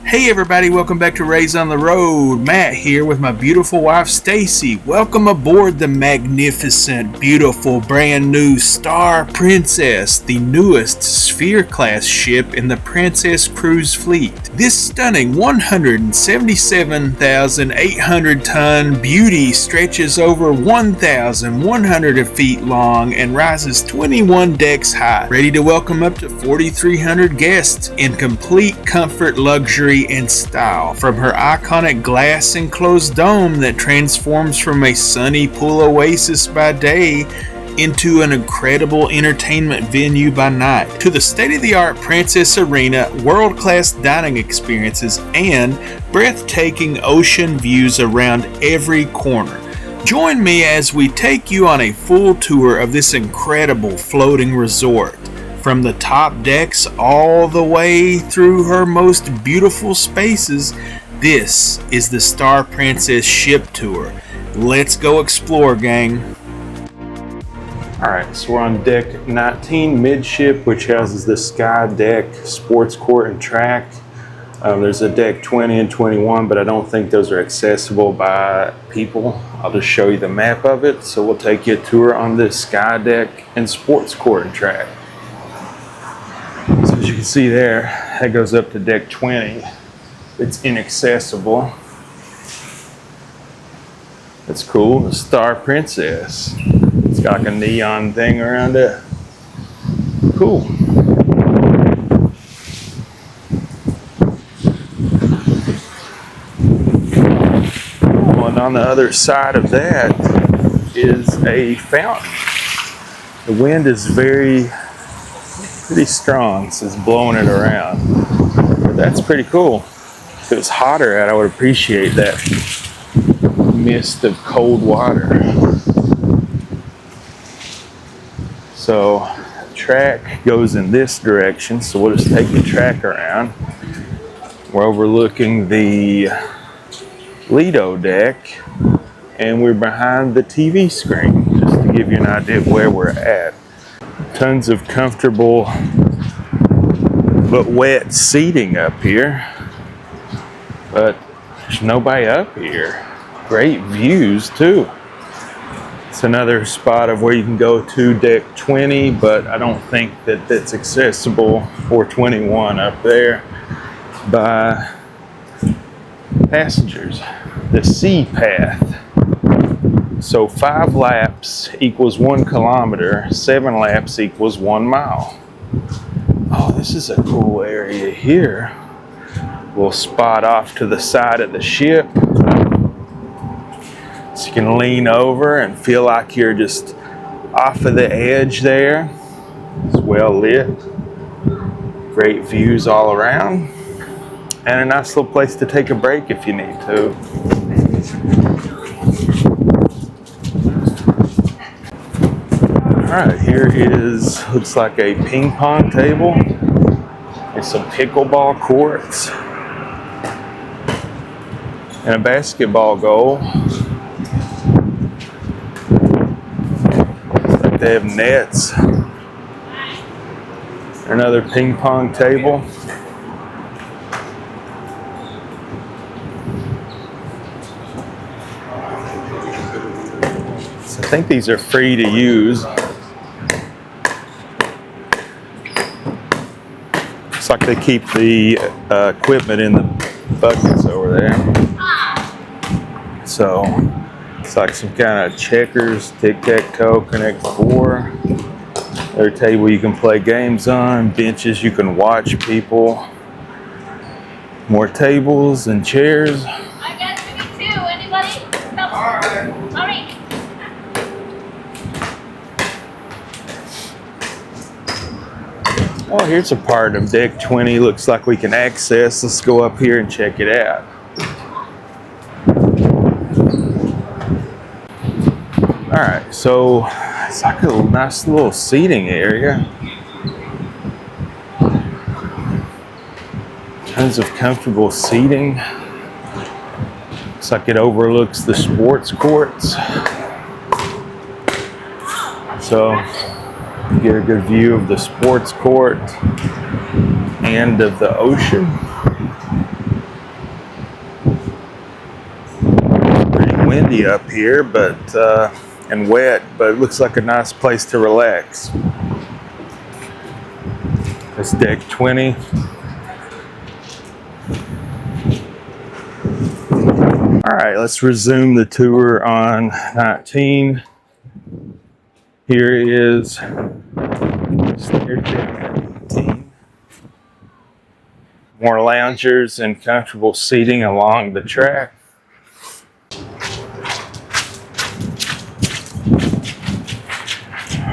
Hey everybody, welcome back to Raise on the Road. Matt here with my beautiful wife Stacy. Welcome aboard the magnificent, beautiful, brand new Star Princess, the newest Sphere class ship in the Princess Cruise fleet. This stunning 177,800 ton beauty stretches over 1,100 feet long and rises 21 decks high, ready to welcome up to 4,300 guests in complete comfort, luxury, and style. From her iconic glass enclosed dome that transforms from a sunny pool oasis by day into an incredible entertainment venue by night, to the state-of-the-art Princess Arena, world-class dining experiences, and breathtaking ocean views around every corner. Join me as we take you on a full tour of this incredible floating resort. From the top decks all the way through her most beautiful spaces, this is the Star Princess Ship Tour. Let's go explore, gang. Alright, so we're on deck 19 midship, which houses the sky deck, sports court, and track. There's a deck 20 and 21, but I don't think those are accessible by people. I'll just show you the map of it. So we'll take you a tour on this sky deck and sports court and track. So as you can see there, that goes up to deck 20. It's inaccessible. That's cool. The Star Princess. It's got like a neon thing around it. Cool. Oh, and on the other side of that is a fountain. The wind is pretty strong, so it's blowing it around. But that's pretty cool. If it was hotter out, I would appreciate that mist of cold water. So the track goes in this direction, so we'll just take the track around. We're overlooking the Lido deck, and we're behind the TV screen, just to give you an idea of where we're at. Tons of comfortable but wet seating up here, but there's nobody up here. Great views too. It's another spot of where you can go to deck 20, but I don't think that that's accessible for 21 up there by passengers. The sea path. So 5 laps equals 1 kilometer, 7 laps equals 1 mile. Oh, this is a cool area here. We'll spot off to the side of the ship. So you can lean over and feel like you're just off of the edge there. It's well lit. Great views all around. And a nice little place to take a break if you need to. Alright, here is, looks like a ping pong table and some pickleball courts and a basketball goal. Looks like they have nets. Another ping pong table. So I think these are free to use. Looks like they keep the equipment in the buckets over there. So it's like some kind of checkers, tic-tac-toe, Connect 4. Another table you can play games on, benches you can watch people. More tables and chairs. I guess we need 2. Anybody? No. Sorry. Oh, here's a part of deck 20 looks like we can access. Let's go up here and check it out. Alright, so it's like a nice little seating area. Tons of comfortable seating. Looks like it overlooks the sports courts. So you get a good view of the sports court and of the ocean. windy up here, but and wet, but it looks like a nice place to relax. That's deck 20. All right, let's resume the tour on 19. Here is stairs down 19. More loungers and comfortable seating along the track.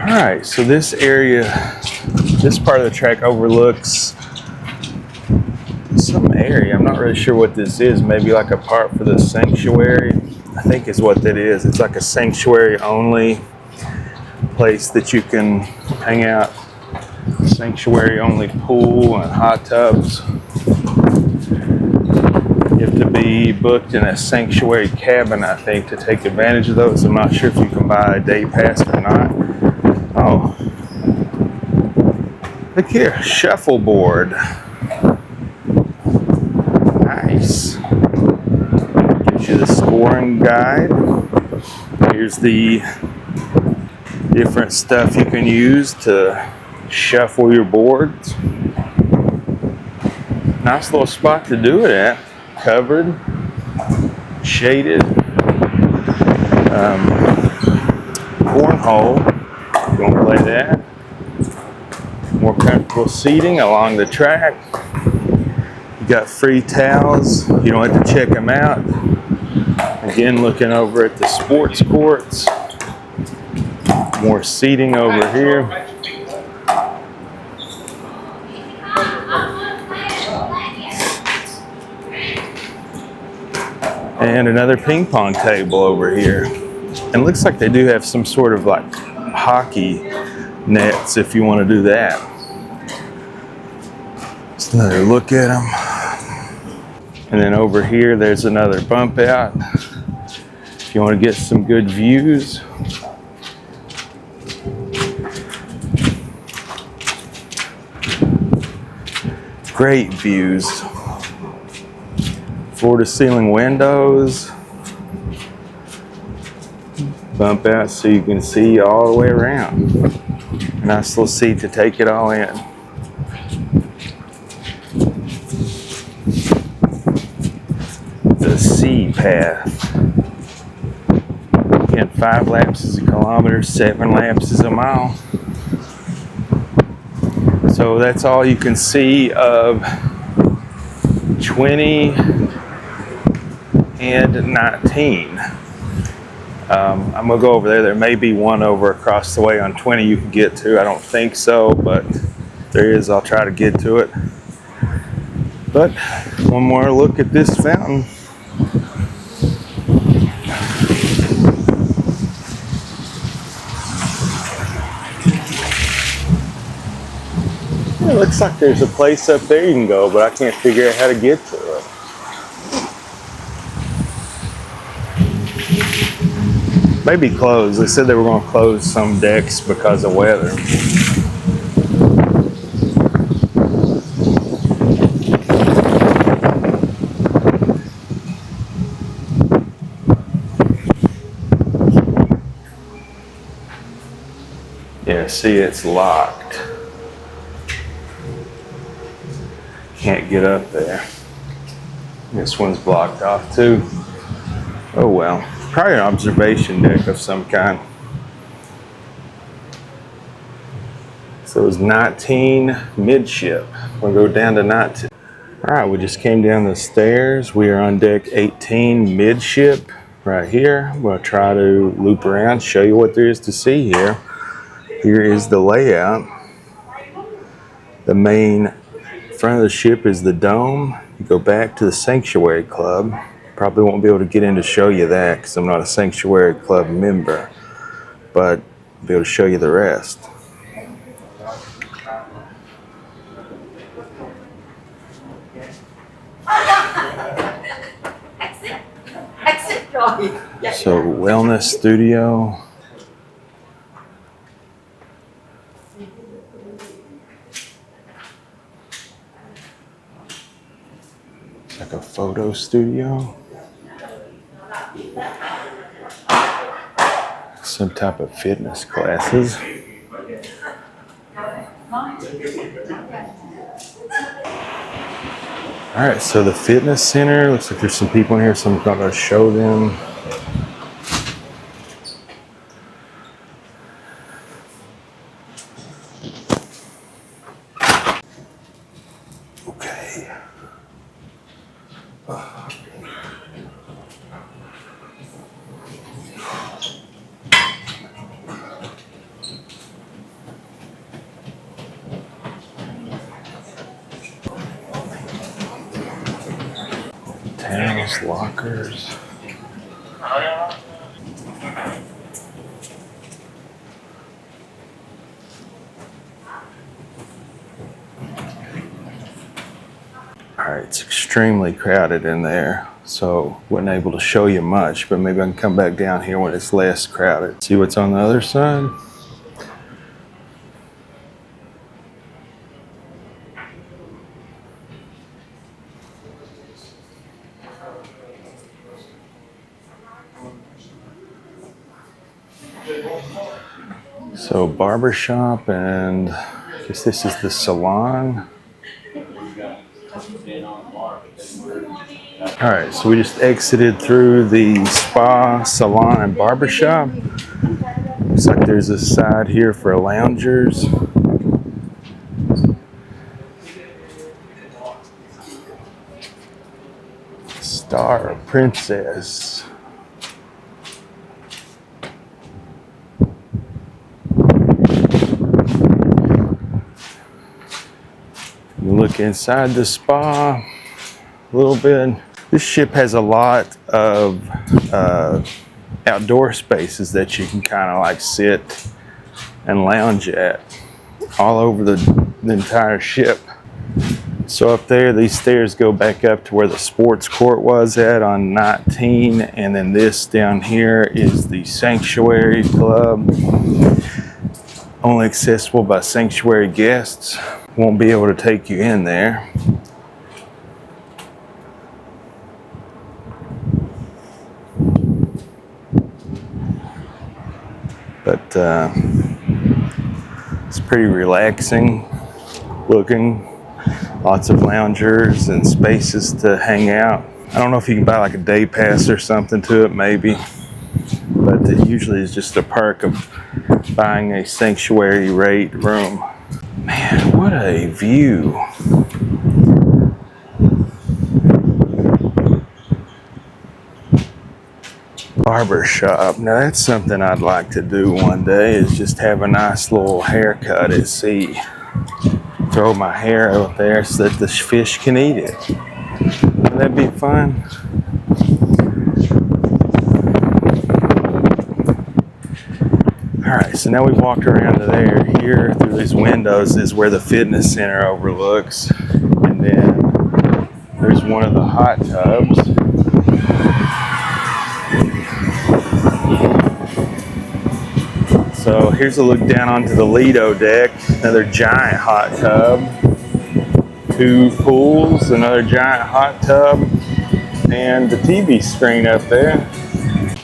All right, so this area, this part of the track overlooks some area. I'm not really sure what this is. Maybe like a part for the sanctuary, I think is what that is. It's like a sanctuary only place that you can hang out. Sanctuary only pool and hot tubs. You have to be booked in a sanctuary cabin, I think, to take advantage of those. I'm not sure if you can buy a day pass or not. Oh, look here, shuffleboard. Nice. Gives you the scoring guide. Here's the different stuff you can use to shuffle your boards. Nice little spot to do it at. Covered, shaded. Cornhole, you want to play that. More comfortable seating along the track. You got free towels. You don't have to check them out. Again, looking over at the sports courts. More seating over here. And another ping pong table over here. And it looks like they do have some sort of like hockey nets if you want to do that. Just another look at them. And then over here, there's another bump out. If you want to get some good views. Great views. Floor to ceiling windows. Bump out so you can see all the way around. Nice little seat to take it all in. The sea path. Again, 5 laps is a kilometer, 7 laps is a mile. So that's all you can see of 20 and 19. I'm gonna go over there. There may be one over across the way on 20 you can get to. I don't think so, but if there is, I'll try to get to it. But one more look at this fountain. It looks like there's a place up there you can go, but I can't figure out how to get to it. Maybe closed. They said they were going to close some decks because of weather. Yeah, see, it's locked. Can't get up there. This one's blocked off too. Oh well. Probably an observation deck of some kind. So it was 19 midship. We'll go down to 19. All right, we just came down the stairs. We are on deck 18 midship right here. I'm going to try to loop around, show you what there is to see here. Here is the layout. The main front of the ship is the dome. You go back to the Sanctuary Club. Probably won't be able to get in to show you that because I'm not a Sanctuary Club member, but I'll be able to show you the rest. Exit, Johnny. So, wellness studio. It's like a photo studio. some type of fitness classes. All right, so the fitness center, looks like there's some people in here, so I'm going to show them. Okay. Towels, lockers. All right, it's extremely crowded in there, so wasn't able to show you much, but maybe I can come back down here when it's less crowded. See what's on the other side? So barbershop, and I guess this is the salon. All right, so we just exited through the spa, salon, and barbershop. Looks like there's a side here for loungers. Star or Princess. Look inside the spa a little bit. This ship has a lot of outdoor spaces that you can kind of like sit and lounge at all over the entire ship. So up there, these stairs go back up to where the sports court was at on 19, and then this down here is the Sanctuary Club, only accessible by Sanctuary guests. Won't be able to take you in there. But it's pretty relaxing looking. Lots of loungers and spaces to hang out. I don't know if you can buy like a day pass or something to it, maybe. But it usually is just a perk of buying a sanctuary rate room. Man, what a view. Barber shop. Now that's something I'd like to do one day, is just have a nice little haircut at sea. Throw my hair out there so that the fish can eat it. Wouldn't that be fun? Alright, so now we've walked around to there. Here through these windows is where the fitness center overlooks. And then there's one of the hot tubs. So here's a look down onto the Lido deck. Another giant hot tub. 2 pools, another giant hot tub, and the TV screen up there.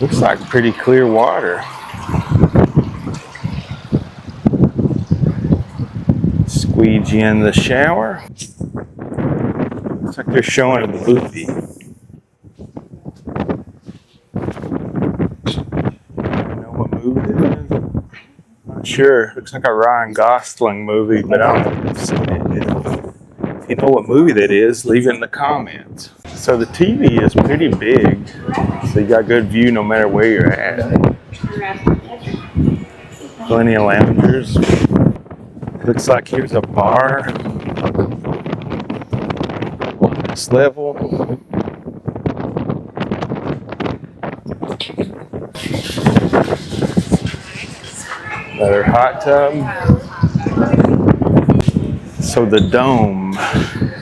Looks like pretty clear water. Squeegee in the shower. Looks like they're showing a movie. I know what movie it is. Not sure. Looks like a Ryan Gosling movie, but I don't know if I've seen it. If you know what movie that is, leave it in the comments. So the TV is pretty big, so you got good view no matter where you're at. Plenty of loungers. Looks like here's a bar on this level. Another hot tub. So the dome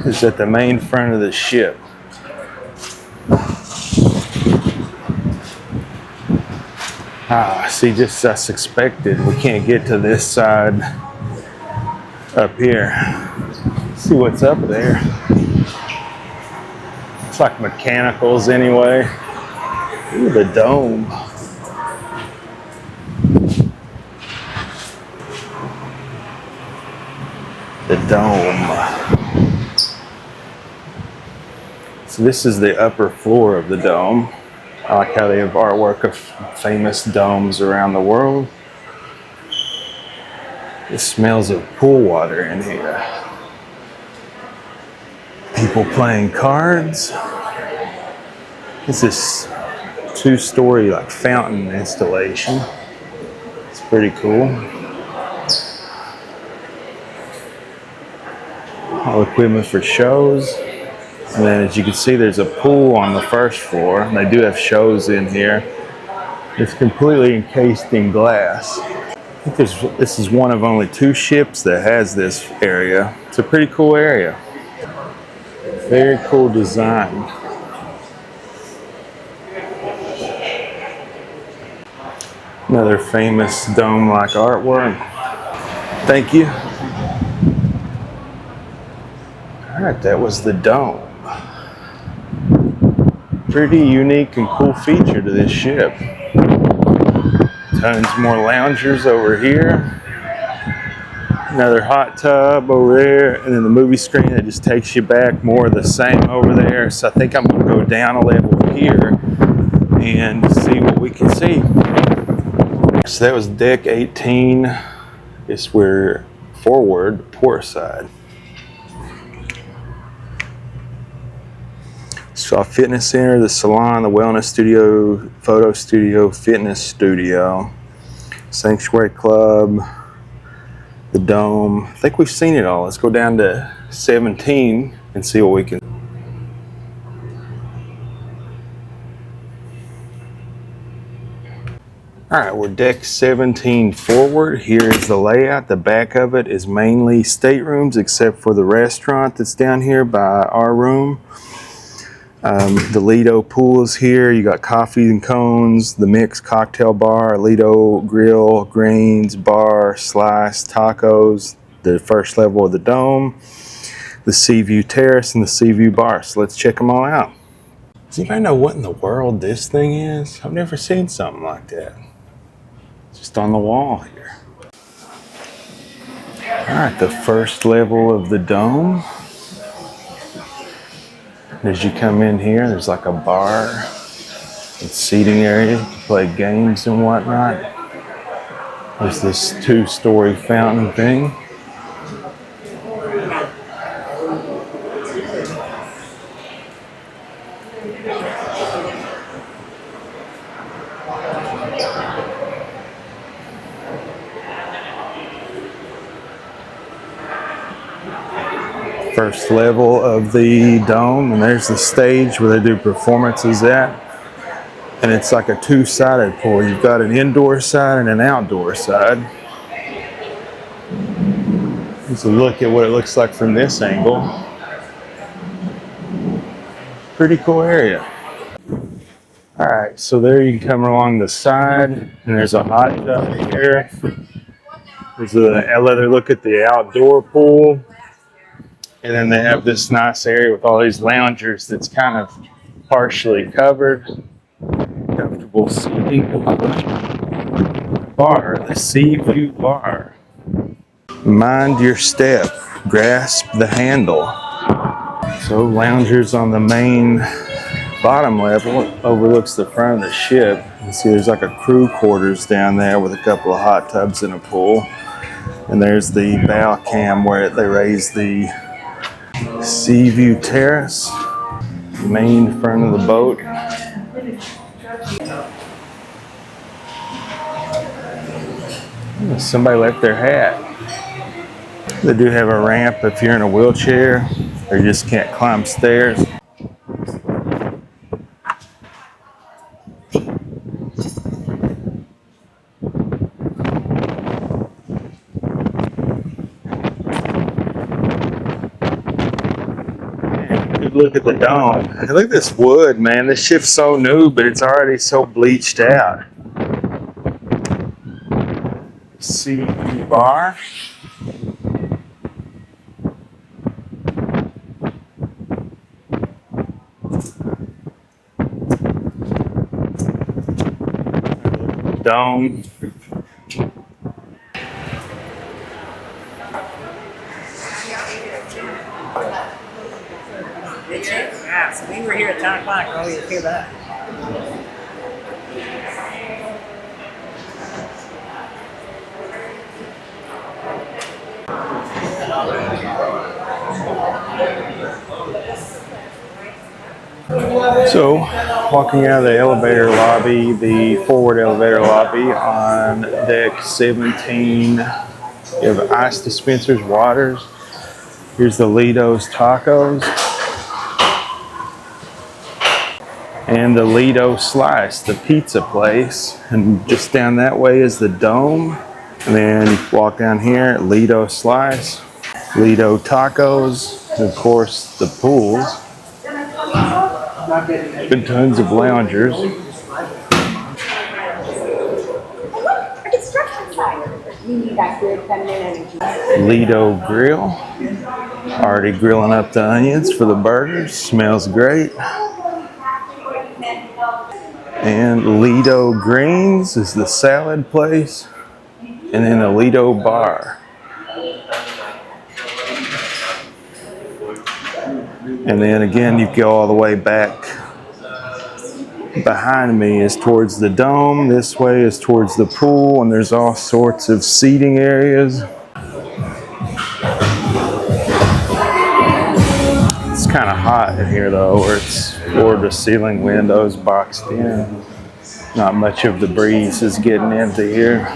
is at the main front of the ship. See, just as expected, we can't get to this side up here. Let's see what's up there. It's like mechanicals anyway. Ooh, the dome. the dome. So this is the upper floor of the dome. I like how they have artwork of famous domes around the world. It smells of pool water in here. People playing cards. This is two-story like fountain installation. It's pretty cool. All equipment for shows. And then as you can see, there's a pool on the first floor. And they do have shows in here. It's completely encased in glass. I think this is one of only 2 ships that has this area. It's a pretty cool area. Very cool design. Another famous dome-like artwork. Thank you. All right, that was the dome. Pretty unique and cool feature to this ship. Tons more loungers over here. Another hot tub over there, and then the movie screen that just takes you back, more of the same over there. So I think I'm going to go down a level here and see what we can see. So that was deck 18. It's where forward, port side. So fitness center, the salon, the wellness studio, photo studio, fitness studio, sanctuary club, the dome. I think we've seen it all. Let's go down to 17 and see what we can. All right, we're deck 17 forward. Here's the layout. The back of it is mainly staterooms except for the restaurant that's down here by our room. The Lido pool is here. You got coffee and cones, the mixed cocktail bar, Lido grill, greens, bar, slice, tacos, the first level of the dome, the sea view terrace, and the sea view bar. So let's check them all out. Does anybody know what in the world this thing is? I've never seen something like that. It's just on the wall here. All right, the first level of the dome. As you come in here, there's like a bar and seating area. You can play games and whatnot. There's this 2-story fountain thing. First level of the dome, and there's the stage where they do performances at. And it's like a 2-sided pool. You've got an indoor side and an outdoor side. Let's look at what it looks like from this angle. Pretty cool area. All right, so there you can come along the side, and there's a hot tub here. There's another look at the outdoor pool. And then they have this nice area with all these loungers that's kind of partially covered. Comfortable seating. Bar, the sea view bar. Mind your step, grasp the handle. So loungers on the main bottom level overlooks the front of the ship. You see there's like a crew quarters down there with a couple of hot tubs and a pool. And there's the bow cam where they raise the sea view terrace, main front of the boat. Somebody left their hat. They do have a ramp if you're in a wheelchair or you just can't climb stairs. Look at the dome. Look at this wood, man. This ship's so new, but it's already so bleached out. Sea bar. Dome. So we were here at 10 o'clock earlier to hear that. So, walking out of the elevator lobby, the forward elevator lobby on deck 17, you have ice dispensers, waters. Here's the Lido's Tacos. And the Lido Slice, the pizza place. And just down that way is the Dome. And then you walk down here, Lido Slice, Lido Tacos, and of course the pools. Been tons of loungers. Lido Grill. Already grilling up the onions for the burgers. Smells great. And Lido Greens is the salad place. And then the Lido Bar. And then again, you go all the way back. Behind me is towards the Dome. This way is towards the pool, and there's all sorts of seating areas. It's kind of hot in here though, where it's floor-to-ceiling windows boxed in. Not much of the breeze is getting into here.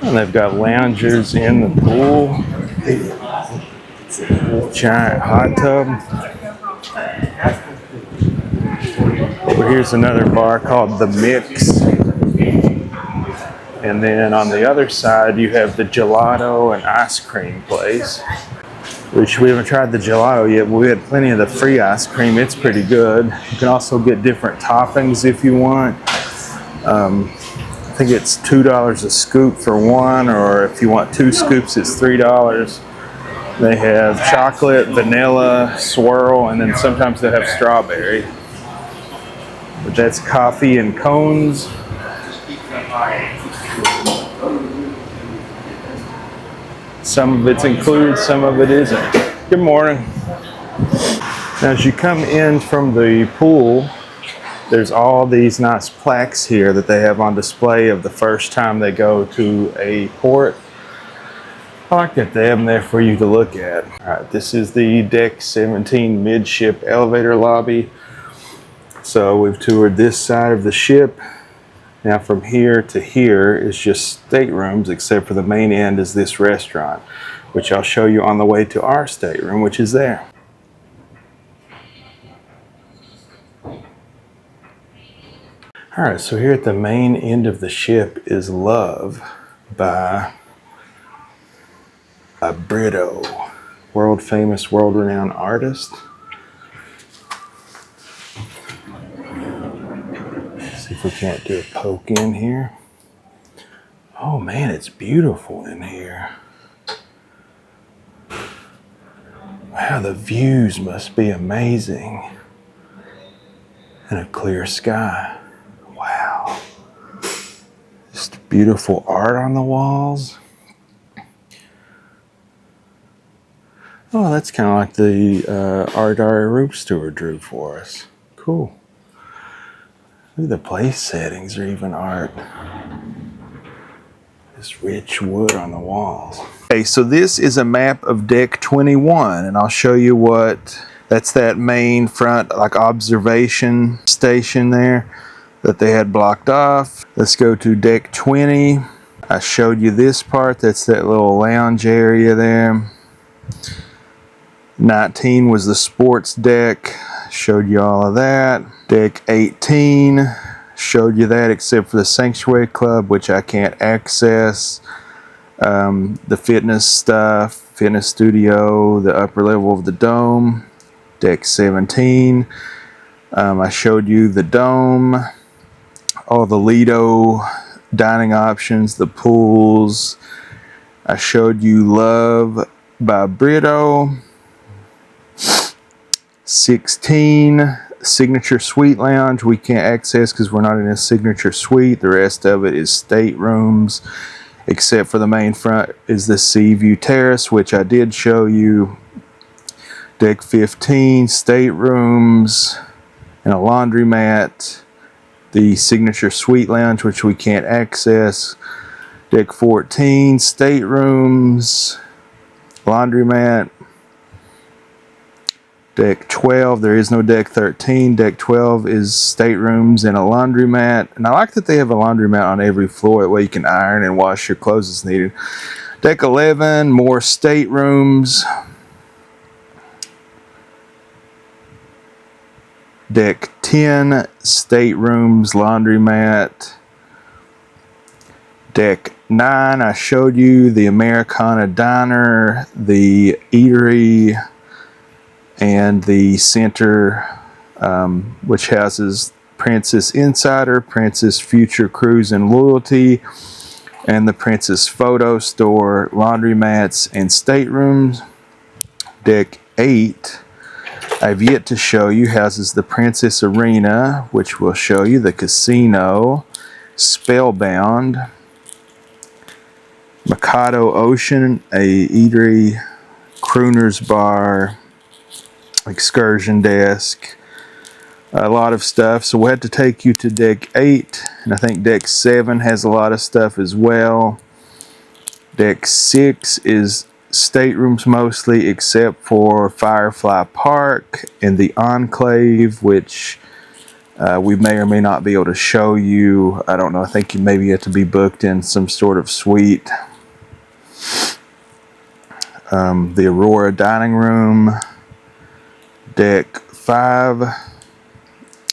And they've got loungers in the pool. Giant hot tub. Over here's another bar called The Mix. And then on the other side you have the gelato and ice cream place, which we haven't tried the gelato yet, but we had plenty of the free ice cream. It's pretty good. You can also get different toppings if you want. I think it's $2 a scoop for one, or if you want 2 scoops it's $3. They have chocolate, vanilla, swirl, and then sometimes they have strawberry. But that's coffee and cones. Some of it's included, some of it isn't. Good morning. Now as you come in from the pool, there's all these nice plaques here that they have on display of the first time they go to a port. I like that they have them there for you to look at. All right, this is the Deck 17 midship elevator lobby. So we've toured this side of the ship. Now from here to here is just staterooms, except for the main end is this restaurant, which I'll show you on the way to our stateroom, which is there. All right, so here at the main end of the ship is Love by Brito, world famous, world renowned artist. Let's see if we can't do a poke in here. Oh man, it's beautiful in here. Wow, the views must be amazing. And a clear sky. Wow. Just beautiful art on the walls. Oh, that's kind of like the art our room steward drew for us. Cool. Look at the place settings are even art. This rich wood on the walls. Okay, so this is a map of Deck 21, and I'll show you what, that's that main front like observation station there that they had blocked off. Let's go to Deck 20. I showed you this part, that's that little lounge area there. 19 was the sports deck, showed you all of that. Deck 18, showed you that except for the Sanctuary Club, which I can't access. The fitness stuff, fitness studio, the upper level of the Dome. Deck 17, I showed you the Dome, all the Lido dining options, the pools. I showed you Love by Brito. 16, Signature Suite Lounge, we can't access because we're not in a signature suite. The rest of it is staterooms, except for the main front is the Sea View Terrace, which I did show you Deck 15, staterooms and a laundromat. The signature suite lounge, which we can't access. Deck 14, staterooms, laundromat. Deck 12, there is no deck 13. Deck 12 is staterooms and a laundromat. And I like that they have a laundromat on every floor. That way you can iron and wash your clothes as needed. Deck 11, more staterooms. Deck 10, staterooms, laundromat. Deck 9, I showed you the Americana diner, the Eatery, and the center, which houses Princess Insider, Princess Future Cruise and Loyalty, and the Princess Photo Store, laundromats, and staterooms. Deck 8, I've yet to show you, houses the Princess Arena, which will show you the casino, Spellbound, Mikado Ocean, a eatery, crooner's bar, excursion desk, a lot of stuff. So we'll have to take you to deck 8, and I think deck 7 has a lot of stuff as well. Deck 6 is staterooms mostly, except for Firefly Park and the Enclave, which we may or may not be able to show you. I don't know. I think you maybe have to be booked in some sort of suite. The Aurora Dining Room. Deck 5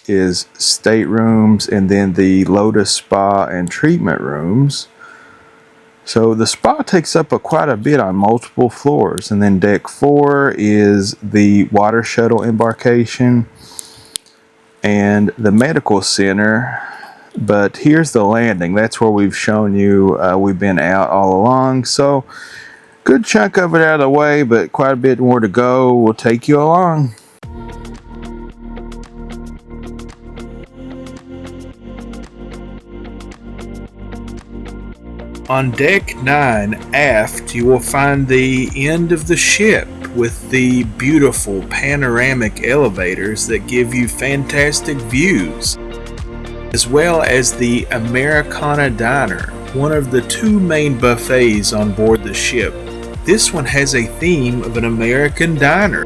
is staterooms, and then the Lotus Spa and treatment rooms. So the spa takes up quite a bit on multiple floors. And then deck 4 is the water shuttle embarkation and the medical center. But here's the landing. That's where we've shown you we've been out all along. So good chunk of it out of the way, but quite a bit more to go. We'll take you along. On deck 9, aft, you will find the end of the ship with the beautiful panoramic elevators that give you fantastic views, as well as the Americana Diner, one of the 2 main buffets on board the ship. This one has a theme of an American diner.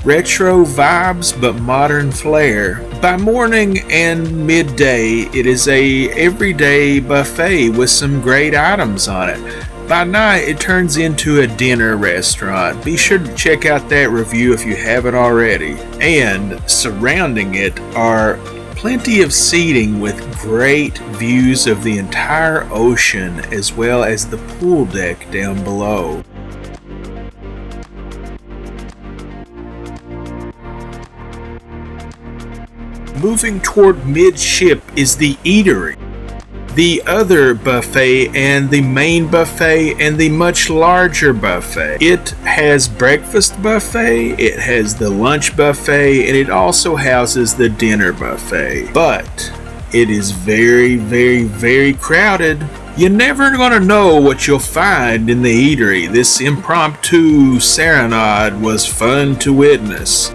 Retro vibes but modern flair. By morning and midday, it is a everyday buffet with some great items on it. By night, it turns into a dinner restaurant. Be sure to check out that review if you haven't already. And surrounding it are plenty of seating with great views of the entire ocean, as well as the pool deck down below. Moving toward midship is the Eatery, the other buffet and the main buffet and the much larger buffet. It has breakfast buffet, it has the lunch buffet, and it also houses the dinner buffet. But it is very, very, very crowded. You're never gonna know what you'll find in the Eatery. This impromptu serenade was fun to witness.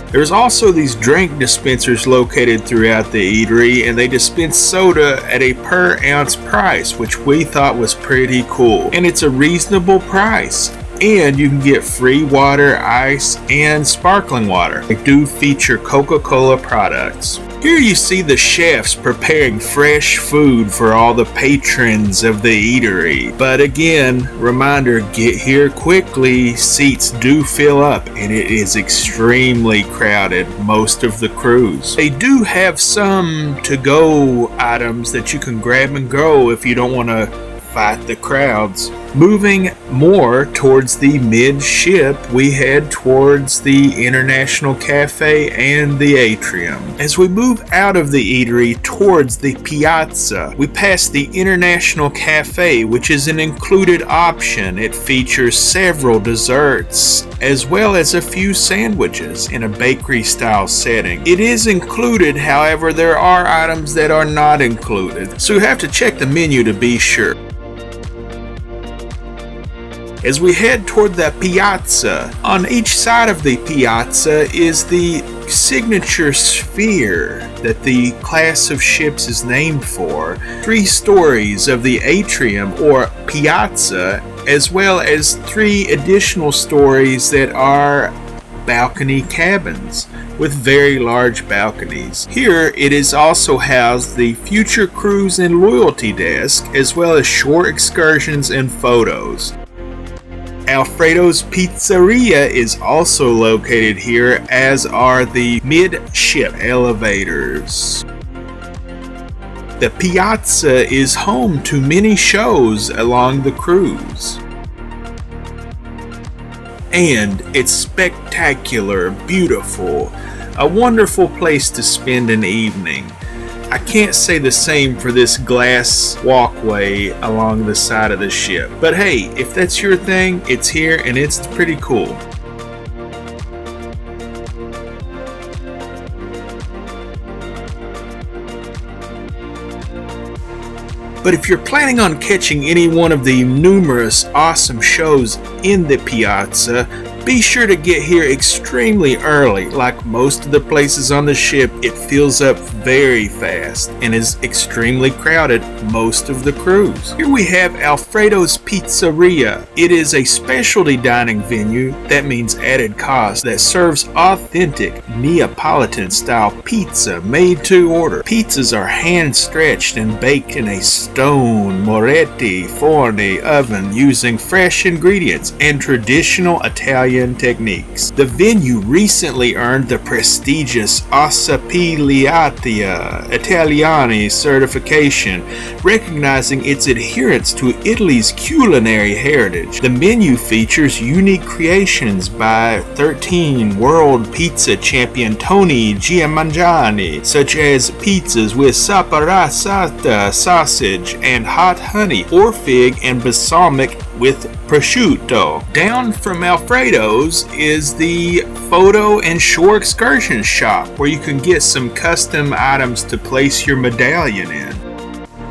There's also these drink dispensers located throughout the Eatery, and they dispense soda at a per ounce price, which we thought was pretty cool. And it's a reasonable price. And you can get free water, ice, and sparkling water. They do feature Coca-Cola products. Here you see the chefs preparing fresh food for all the patrons of the Eatery. But again, reminder, get here quickly. Seats do fill up and it is extremely crowded most of the cruise. They do have some to-go items that you can grab and go if you don't want to fight the crowds. Moving more towards the midship, we head towards the International Café and the Atrium. As we move out of the Eatery towards the Piazza, we pass the International Café, which is an included option. It features several desserts, as well as a few sandwiches in a bakery-style setting. It is included, however, there are items that are not included, so you have to check the menu to be sure. As we head toward the Piazza, on each side of the Piazza is the signature sphere that the class of ships is named for. 3 stories of the atrium or Piazza, as well as 3 additional stories that are balcony cabins with very large balconies. Here it is also housed the future cruise and loyalty desk, as well as shore excursions and photos. Alfredo's Pizzeria is also located here, as are the midship elevators. The Piazza is home to many shows along the cruise. And it's spectacular, beautiful, a wonderful place to spend an evening. I can't say the same for this glass walkway along the side of the ship. But hey, if that's your thing, it's here and it's pretty cool. But if you're planning on catching any one of the numerous awesome shows in the Piazza, be sure to get here extremely early. Like most of the places on the ship, it fills up very fast and is extremely crowded most of the cruise. Here we have Alfredo's Pizzeria. It is a specialty dining venue, that means added cost, that serves authentic Neapolitan style pizza made to order. Pizzas are hand stretched and baked in a stone Moretti forni oven using fresh ingredients and traditional Italian techniques. The venue recently earned the prestigious Ospitalità Italiani certification, recognizing its adherence to Italy's culinary heritage. The menu features unique creations by 13 world pizza champion Tony Giamangiani, such as pizzas with saporata sausage and hot honey, or fig and balsamic with prosciutto. Down from Alfredo's is the photo and shore excursion shop, where you can get some custom items to place your medallion in.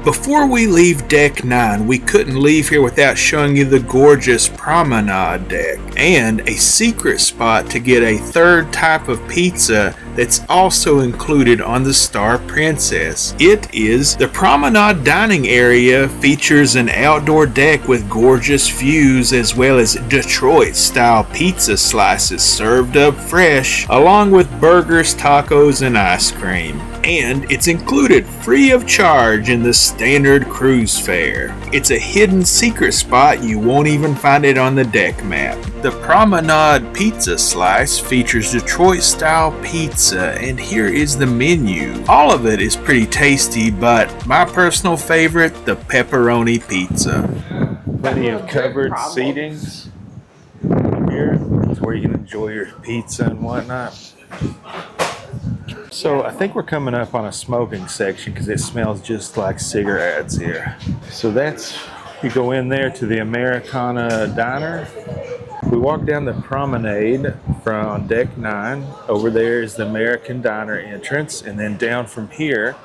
Before we leave Deck 9, we couldn't leave here without showing you the gorgeous promenade deck and a secret spot to get a 3rd type of pizza that's also included on the Star Princess. It is the promenade dining area, features an outdoor deck with gorgeous views, as well as Detroit style pizza slices served up fresh, along with burgers, tacos, and ice cream. And it's included free of charge in the standard cruise fare. It's a hidden secret spot, you won't even find it on the deck map. The Promenade Pizza Slice features Detroit style pizza, and here is the menu. All of it is pretty tasty, but my personal favorite, the pepperoni pizza. Plenty of covered seatings here. It's where you can enjoy your pizza and whatnot. So I think we're coming up on a smoking section because it smells just like cigarettes here. So you go in there to the Americana diner. We walk down the promenade from Deck 9. Over there is the American diner entrance, and then down from here,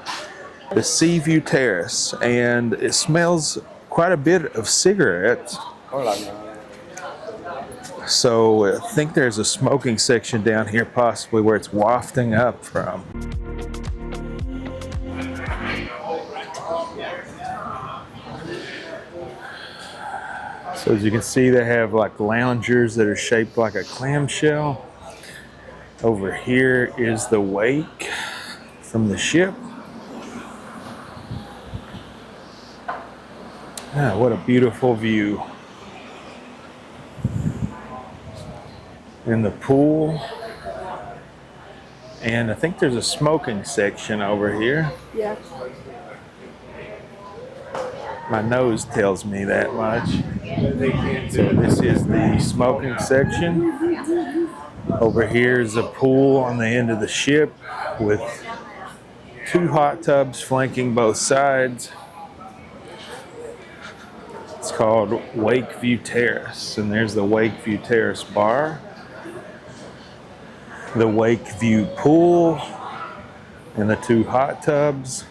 the Sea View Terrace. And it smells quite a bit of cigarettes. So I think there's a smoking section down here, possibly where it's wafting up from. So as you can see, they have like loungers that are shaped like a clamshell. Over here is the wake from the ship. Ah, what a beautiful view. In the pool, and I think there's a smoking section over here. Yeah. My nose tells me that much. So this is the smoking section. Over here is a pool on the end of the ship with 2 hot tubs flanking both sides. It's called Wakeview Terrace, and there's the Wakeview Terrace bar, the Wakeview pool, and the 2 hot tubs.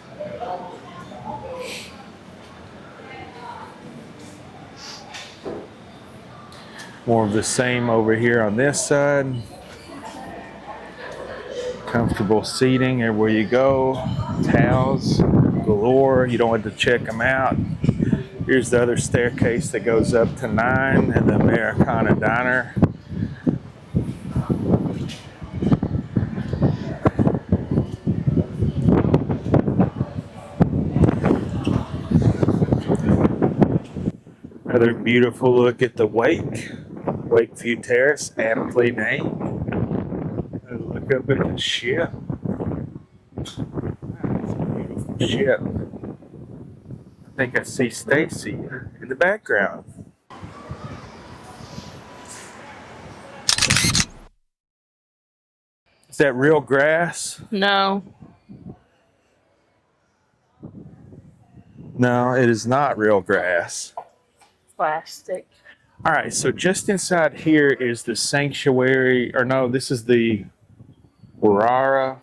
More of the same over here on this side. Comfortable seating everywhere you go. Towels galore. You don't have to check them out. Here's the other staircase that goes up to 9 and the Americana diner. Another beautiful look at the Wakeview Terrace, aptly named. Look up at the ship. Beautiful ship. I think I see Stacy in the background. Is that real grass? No. No, it is not real grass. Plastic. All right, so just inside here is the sanctuary, or no, this is the Aurora,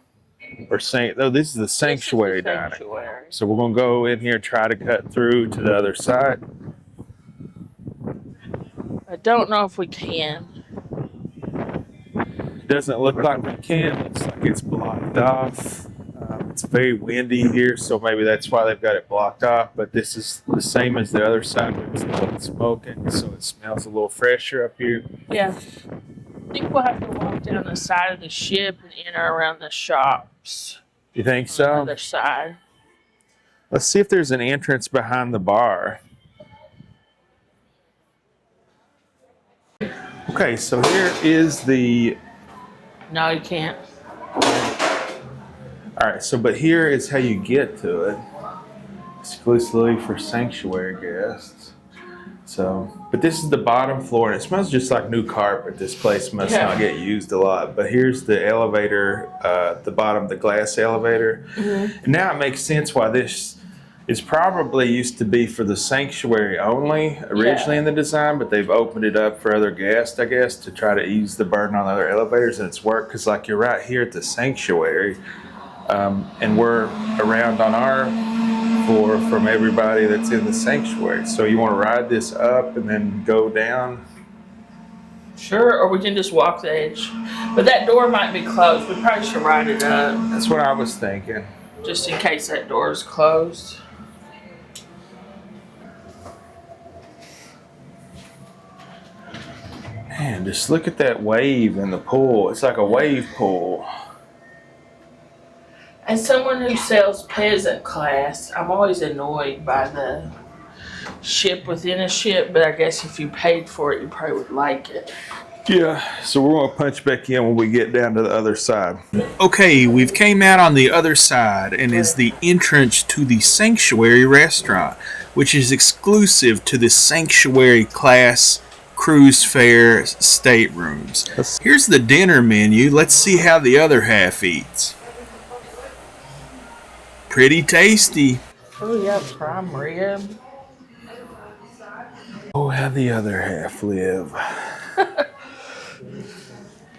or this is the sanctuary dining. So we're gonna go in here and try to cut through to the other side. I don't know if we can. It doesn't look like we can. It looks like it's blocked off. It's very windy here, so maybe that's why they've got it blocked off. But this is the same as the other side. It's not smoking, so it smells a little fresher up here. Yeah. I think we'll have to walk down the side of the ship and enter around the shops. You think On so? the other side. Let's see if there's an entrance behind the bar. Okay, so here is the... No, you can't. All right, so but here is how you get to it, exclusively for sanctuary guests. So, but this is the bottom floor, and it smells just like new carpet. This place must not get used a lot. But here's the elevator, the bottom, the glass elevator. Mm-hmm. And now it makes sense why this is probably used to be for the sanctuary only originally in the design, but they've opened it up for other guests, I guess, to try to ease the burden on other elevators, and it's worked because, like, you're right here at the sanctuary. And we're around on our floor from everybody that's in the sanctuary. So you want to ride this up and then go down? Sure, or we can just walk the edge. But that door might be closed. We probably should ride it up. That's what I was thinking. Just in case that door is closed. Man, just look at that wave in the pool. It's like a wave pool. As someone who sells peasant class, I'm always annoyed by the ship within a ship, but I guess if you paid for it, you probably would like it. Yeah, so we're going to punch back in when we get down to the other side. Okay, we've came out on the other side and is the entrance to the Sanctuary restaurant, which is exclusive to the Sanctuary class cruise fare staterooms. Here's the dinner menu. Let's see how the other half eats. Pretty tasty. Oh yeah, prime rib. Oh, how the other half live.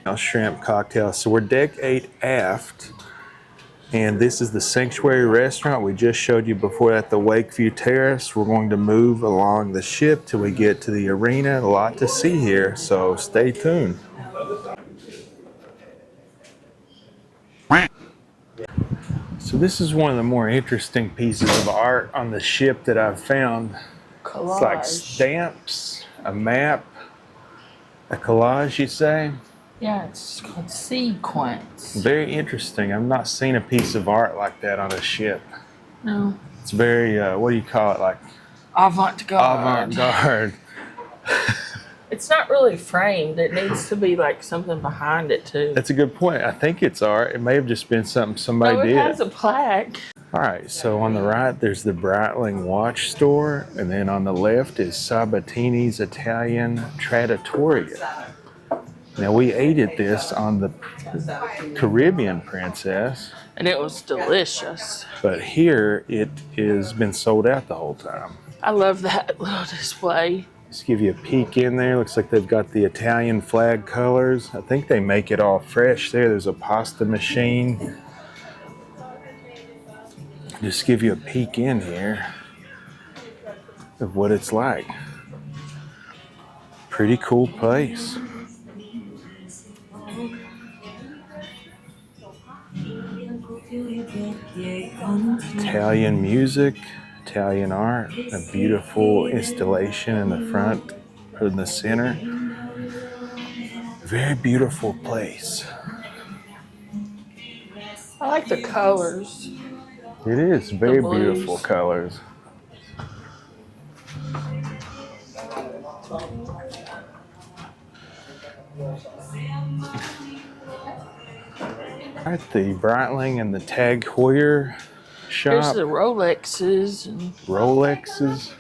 Now, shrimp cocktail. So we're deck 8 aft, and this is the Sanctuary restaurant we just showed you before at the Wakeview Terrace. We're going to move along the ship till we get to the arena. A lot to see here, so stay tuned. So this is one of the more interesting pieces of art on the ship that I've found. Collage. It's like stamps, a map, a collage, you say? Yeah, it's called sequence. Very interesting. I've not seen a piece of art like that on a ship. No. It's very, what do you call it? Like avant-garde. Avant-garde. It's not really framed. It needs to be like something behind it too. That's a good point. I think it's art. It may have just been something somebody did. It has a plaque. All right, so on the right, there's the Breitling Watch Store, and then on the left is Sabatini's Italian Trattoria. Now, we ate at this on the Caribbean Princess. And it was delicious. But here, it has been sold out the whole time. I love that little display. Just give you a peek in there. Looks like they've got the Italian flag colors. I think they make it all fresh there. There's a pasta machine. Just give you a peek in here of what it's like. Pretty cool place. Italian music, Italian art, a beautiful installation in the front or in the center. Very beautiful place. I like the colors. It is very blues. beautiful colors. At the Breitling and the Tag Heuer Here's shop. the Rolexes. And Rolexes.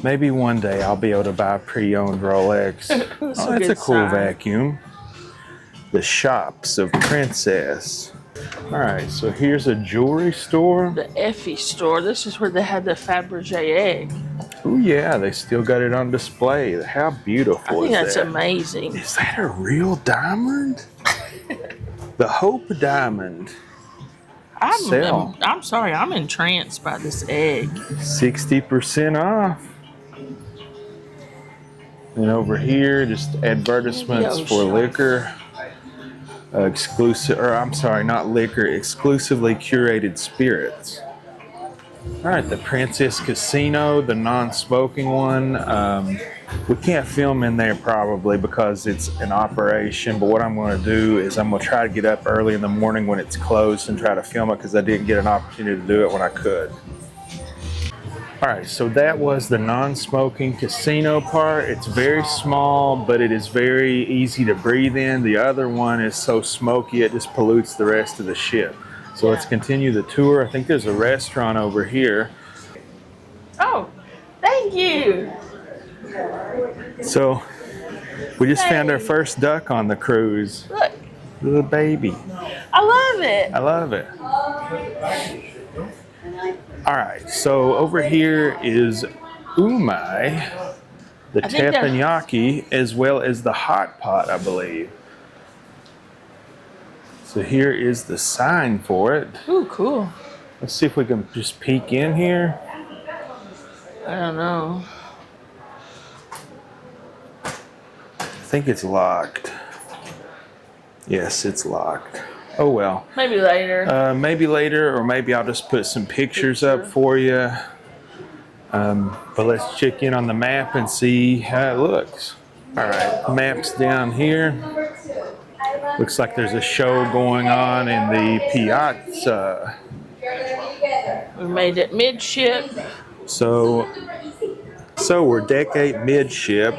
Maybe one day I'll be able to buy a pre-owned Rolex. Oh, that's a cool vacuum. The Shops of Princess. All right, so here's a jewelry store. The Effie store. This is where they had the Fabergé egg. Oh yeah, they still got it on display. How beautiful I think is that's that? amazing. Is that a real diamond? The Hope Diamond. I'm sorry, I'm entranced by this egg. 60% off. And over here, just advertisements for liquor. Exclusive, or I'm sorry, not liquor, exclusively curated spirits. All right, the Princess Casino, the non-smoking one. We can't film in there probably because it's an operation, but what I'm going to do is I'm going to try to get up early in the morning when it's closed and try to film it because I didn't get an opportunity to do it when I could. All right, so that was the non-smoking casino part. It's very small, but it is very easy to breathe in. The other one is so smoky, it just pollutes the rest of the ship. So let's continue the tour. I think there's a restaurant over here. Oh, thank you. So we just found our first duck on the cruise. Look, Little baby. I love it. I love it. All right, so over here is umai, the teppanyaki, as well as the hot pot, I believe. So here is the sign for it. Ooh, cool. Let's see if we can just peek in here. I don't know. I think it's locked. Yes, it's locked. Oh well. Maybe later. Maybe later, or maybe I'll just put some pictures up for you. But let's check in on the map and see how it looks. All right, map's down here. Looks like there's a show going on in the Piazza. We made it midship. So we're deck 8 midship.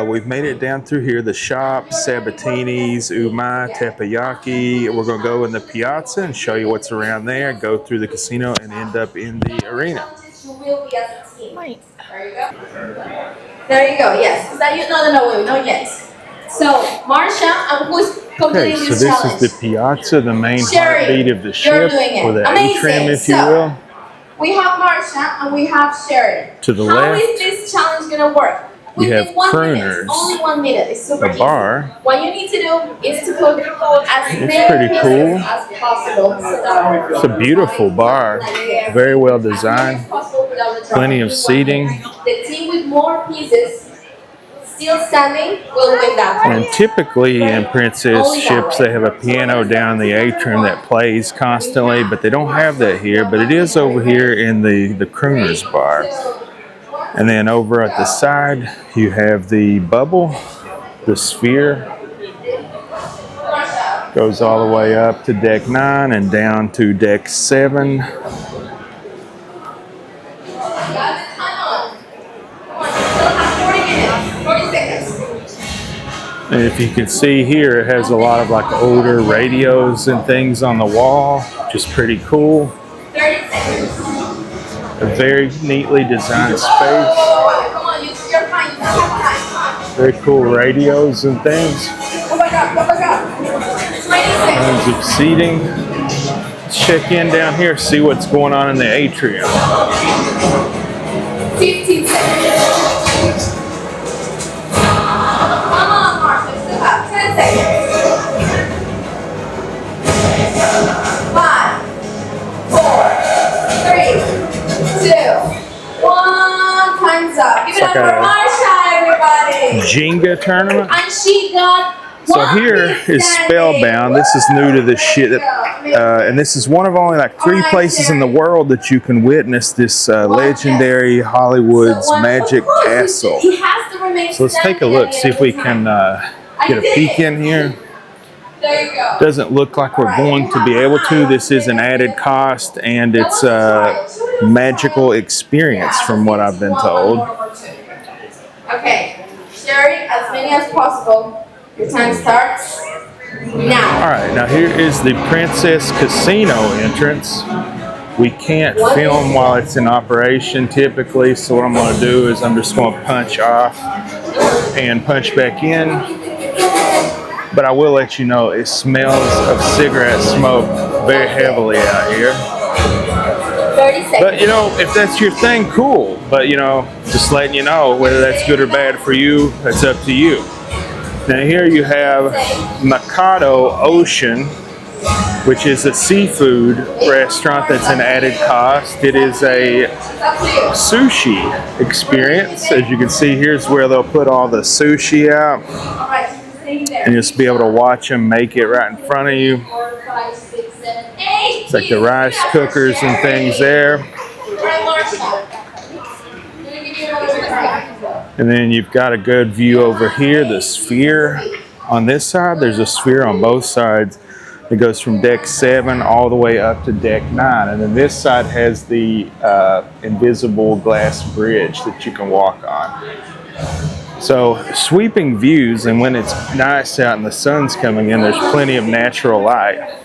We've made it down through here, the shop, Sabatini's, umai, teppanyaki. We're going to go in the Piazza and show you what's around there, go through the casino, and end up in the arena. Wait. There you go, yes. Is that you? No, not yet. So, Marsha, who's completing Okay, so this this challenge? is the Piazza, the main Sherry, heartbeat of the you're ship, doing it. or the Amazing. atrium, if you So, will. We have Marsha and we have Sherry. To the How left, is this challenge gonna work? we have 1 minute, crooners, only 1 minute. It's super a bar. easy. What you need to do is to put as It's many pretty pieces cool. as possible. It's a beautiful bar, very well designed, plenty of seating. The team with more pieces still standing will win that And part. typically in Princess ships, they have a piano down in the atrium that plays constantly, but they don't have that here. But it is over here in the crooners bar. And then over at the side, you have the bubble, the sphere. Goes all the way up to deck 9 and down to deck 7. And if you can see here, it has a lot of like older radios and things on the wall, which is pretty cool. A very neatly designed space. Very cool radios and things. Tons of seating. Let's check in down here, see what's going on in the atrium. 15 seconds. Come on, Mark, we still have 10 seconds. 5, 4, 3, 2, 1. Time's up. Give it up for Marsha, everybody. Jenga tournament. And she got So here is Spellbound. This is new to this shit. And this is one of only like 3 places in the world that you can witness this legendary Hollywood's magic castle. So let's take a look, see if we can get a peek in here. There you go. Doesn't look like we're going to be able to. This is an added cost, and it's a magical experience from what I've been told. Okay, Sherry, as many as possible. Your time starts now. All right, now here is the Princess Casino entrance. We can't film while it's in operation typically, so what I'm going to do is I'm just going to punch off and punch back in. But I will let you know, it smells of cigarette smoke very heavily out here. 30 seconds. But you know, if that's your thing, cool. But you know, just letting you know whether that's good or bad for you, that's up to you. Now here you have Mikado Ocean, which is a seafood restaurant that's an added cost. It is a sushi experience. As you can see, here's where they'll put all the sushi out. And you'll just be able to watch them make it right in front of you. It's like the rice cookers and things there. And then you've got a good view over here, the sphere on this side. There's a sphere on both sides. It goes from deck 7 all the way up to deck 9. And then this side has the invisible glass bridge that you can walk on. So sweeping views, and when it's nice out and the sun's coming in, there's plenty of natural light.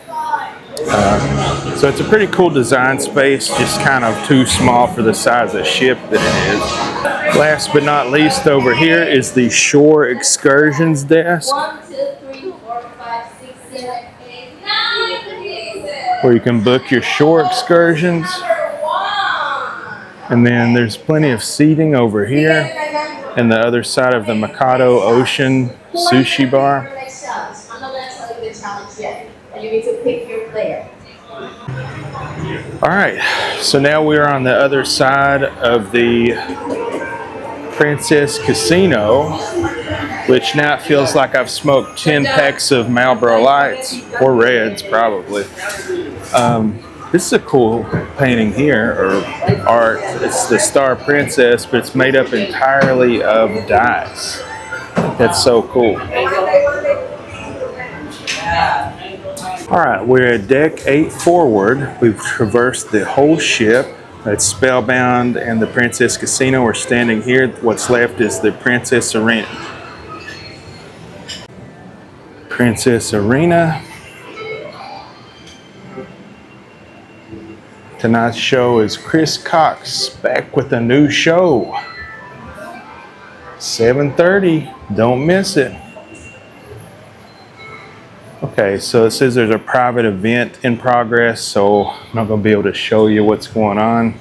So it's a pretty cool design space, just kind of too small for the size of ship that it is. Last but not least, over here is the shore excursions desk, 1, 2, 3, 4, 5, 6, 7, 8, 9. where you can book your shore excursions. And then there's plenty of seating over here and the other side of the Mikado Ocean sushi bar. I'm not going to tell you the challenge yet. You need to pick your player. All right, so now we're on the other side of the Princess Casino, which now it feels like I've smoked 10 packs of Marlboro Lights, or Reds probably. This is a cool painting here, or art. It's the Star Princess, but it's made up entirely of dice. That's so cool. All right, we're at deck 8 forward. We've traversed the whole ship. That's Spellbound and the Princess Casino. We're standing here. What's left is the Princess Arena. Princess Arena. Tonight's show is Chris Cox back with a new show. 7:30. Don't miss it. Okay, so it says there's a private event in progress, so I'm not going to be able to show you what's going on.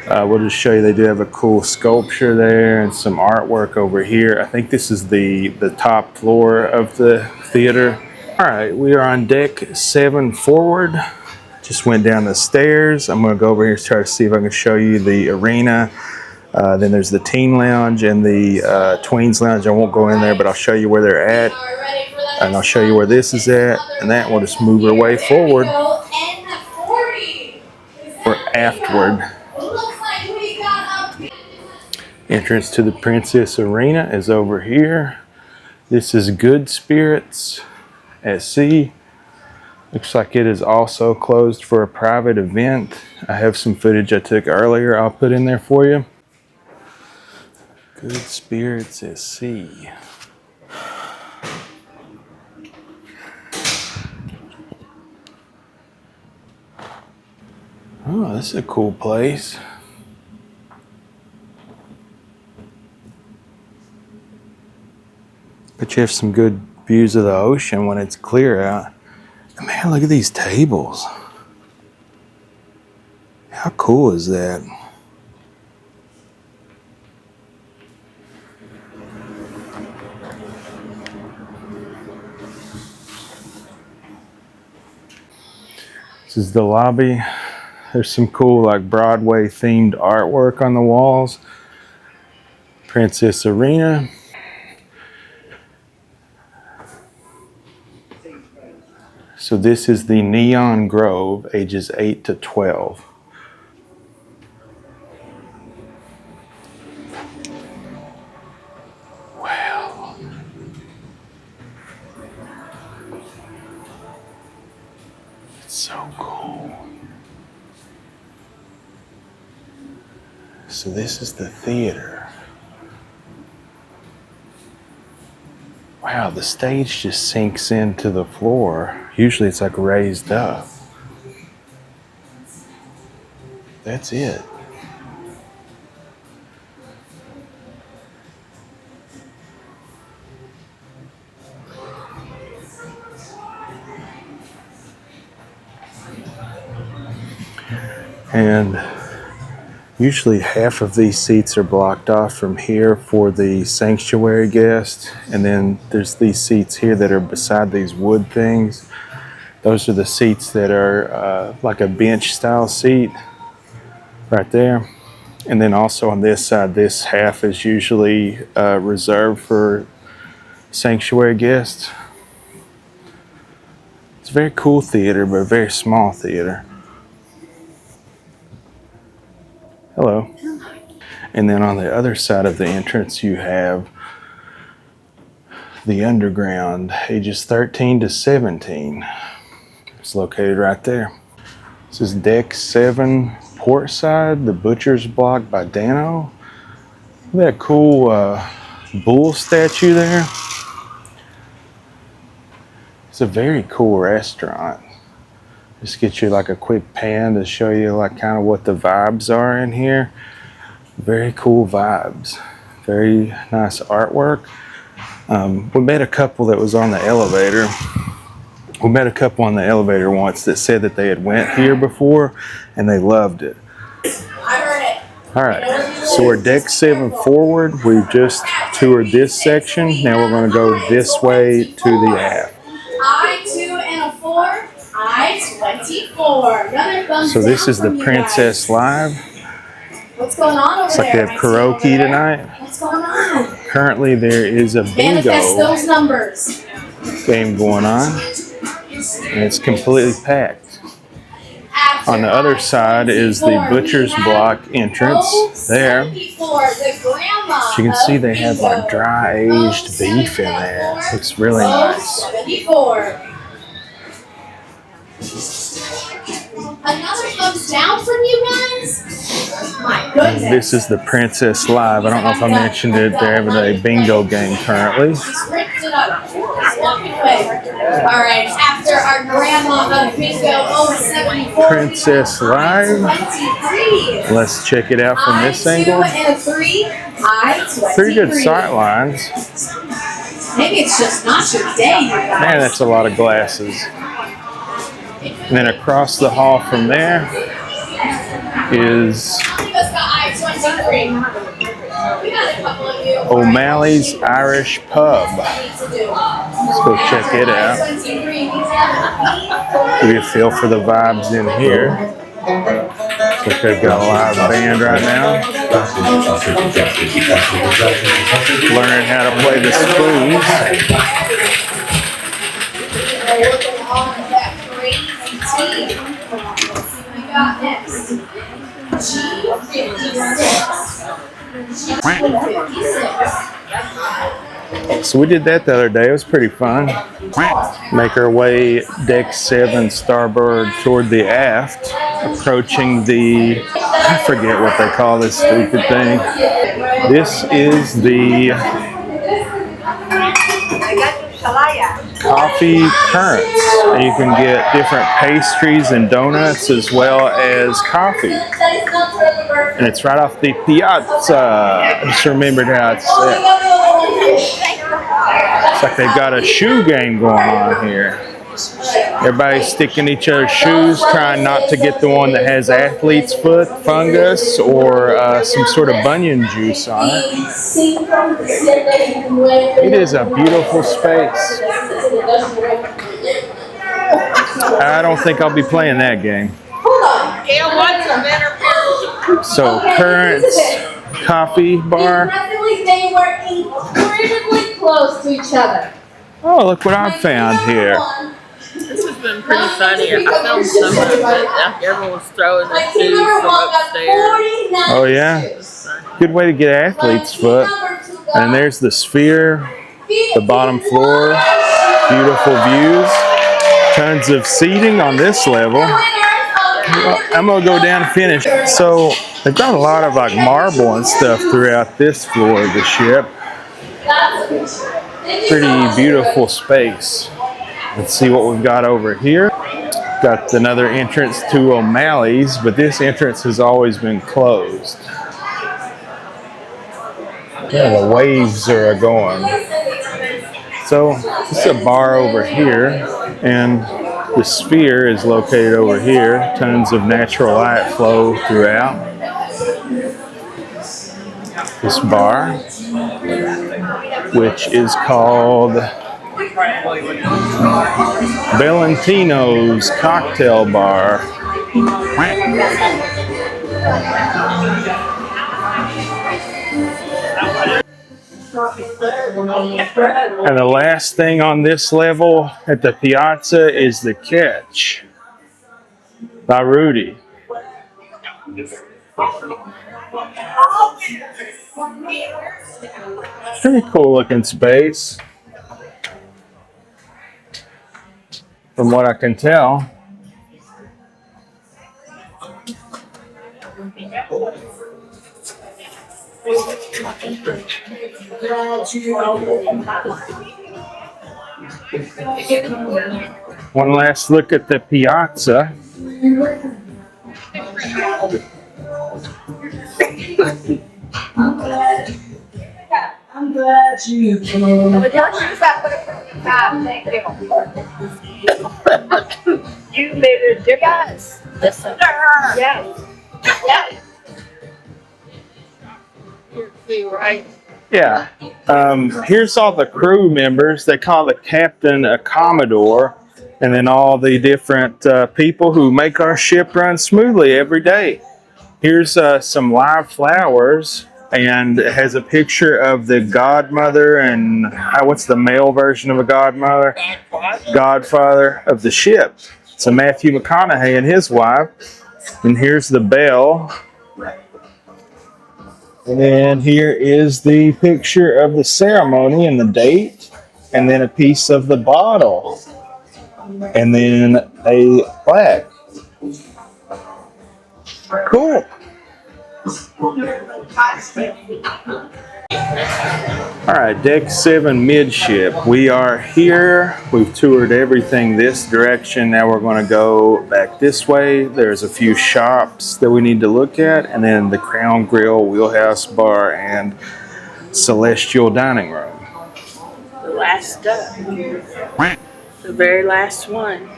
We'll just show you they do have a cool sculpture there and some artwork over here. I think this is the top floor of the theater. All right, we are on deck 7 forward. Just went down the stairs. I'm going to go over here and try to see if I can show you the arena. Then there's the teen lounge and the tweens lounge. I won't go in there, but I'll show you where they're at. And I'll show you where this is at. And that will just move our way forward. Or aftward. Entrance to the Princess Arena is over here. This is Good Spirits at Sea. Looks like it is also closed for a private event. I have some footage I took earlier I'll put in there for you. Good Spirits at Sea. Oh, this is a cool place. But you have some good views of the ocean when it's clear out. Man, look at these tables. How cool is that? This is the lobby. There's some cool like Broadway themed artwork on the walls. Princess Arena. So this is the Neon Grove, ages 8 to 12. Wow. It's so cool. So this is the theater. Wow, the stage just sinks into the floor. Usually it's like raised up. That's it. And usually half of these seats are blocked off from here for the sanctuary guest. And then there's these seats here that are beside these wood things. Those are the seats that are like a bench style seat right there. And then also on this side, this half is usually reserved for sanctuary guests. It's a very cool theater, but a very small theater. Hello. And then on the other side of the entrance, you have the underground, ages 13 to 17. It's located right there. This is deck 7, port side, the Butcher's Block by Dano. Look at that cool bull statue there. It's a very cool restaurant. Just get you like a quick pan to show you like kind of what the vibes are in here. Very cool vibes. Very nice artwork. We met a couple that was on the elevator. We met a couple on the elevator once that said that they had went here before and they loved it. I heard it. All right, so we're deck 7 forward. We've just toured this section. Now we're going to go this way to the aft. I-2 and a 4. I-24. Another thumbs So this down is the from you Princess guys. Live. What's going on over It's like there? they have karaoke tonight. What's going on? Currently there is a Manifest bingo those numbers. game going on. And it's completely packed. After On the other side is the I-24, Butcher's we Block have entrance there. 74, the grandma So you can see they have like of dry aged beef in there. It looks really nice. 74. Another thumbs down from you guys? My goodness. This is the Princess Live. I don't know if I mentioned it. They're having a bingo game currently. He's ripped it up. He's walking away. All right, after our grandma of bingo 074. Princess Live. 23. Let's check it out from this angle. I-2 and a 3. I-23. Pretty good sight lines. Maybe it's just not your day, you guys. Man, that's a lot of glasses. And then across the hall from there is O'Malley's Irish Pub. Let's go check it out. Give you a feel for the vibes in here. Looks like they've got a live band right now. Learning how to play the spoons. So we did that the other day. It was pretty fun. Make our way deck 7 starboard toward the aft, approaching the, I forget what they call this stupid thing. This is the coffee currents. You can get different pastries and donuts as well as coffee. And it's right off the Piazza. I just remembered how it's set. It's like they've got a shoe game going on here. Everybody's sticking each other's shoes, trying not to get the one that has athlete's foot fungus or some sort of bunion juice on it. It is a beautiful space. I don't think I'll be playing that game. So, Current's Coffee Bar. They were incredibly close to each other. Oh, look what I found here. This has been pretty funny. I filmed some of it. Everyone was throwing the food from upstairs. Oh yeah, good way to get athlete's foot. And there's the Sphere, the bottom floor, beautiful views, tons of seating on this level. I'm gonna go down and finish. So they've got a lot of like marble and stuff throughout this floor of the ship. Pretty beautiful space. Let's see what we've got over here. Got another entrance to O'Malley's, but this entrance has always been closed. Yeah, the waves are going. So it's a bar over here, and the Sphere is located over here. Tons of natural light flow throughout this bar, which is called Valentino's Cocktail Bar. And the last thing on this level at the Piazza is the Catch by Rudy. Pretty cool looking space, from what I can tell. One last look at the Piazza. I'm glad you came. You made a difference. Listen. Yes. Yes. You're right. Yeah. Here's all the crew members. They call the captain a Commodore, and then all the different people who make our ship run smoothly every day. Here's some live flowers, and it has a picture of the godmother and what's the male version of a godmother? Godfather of the ship. So Matthew McConaughey and his wife. And here's the bell. And then here is the picture of the ceremony and the date, and then a piece of the bottle, and then a plaque. Cool. All right, deck 7 midship. We are here. We've toured everything this direction. Now we're going to go back this way. There's a few shops that we need to look at, and then the Crown Grill, Wheelhouse Bar, and Celestial Dining Room. The last stop. The very last one.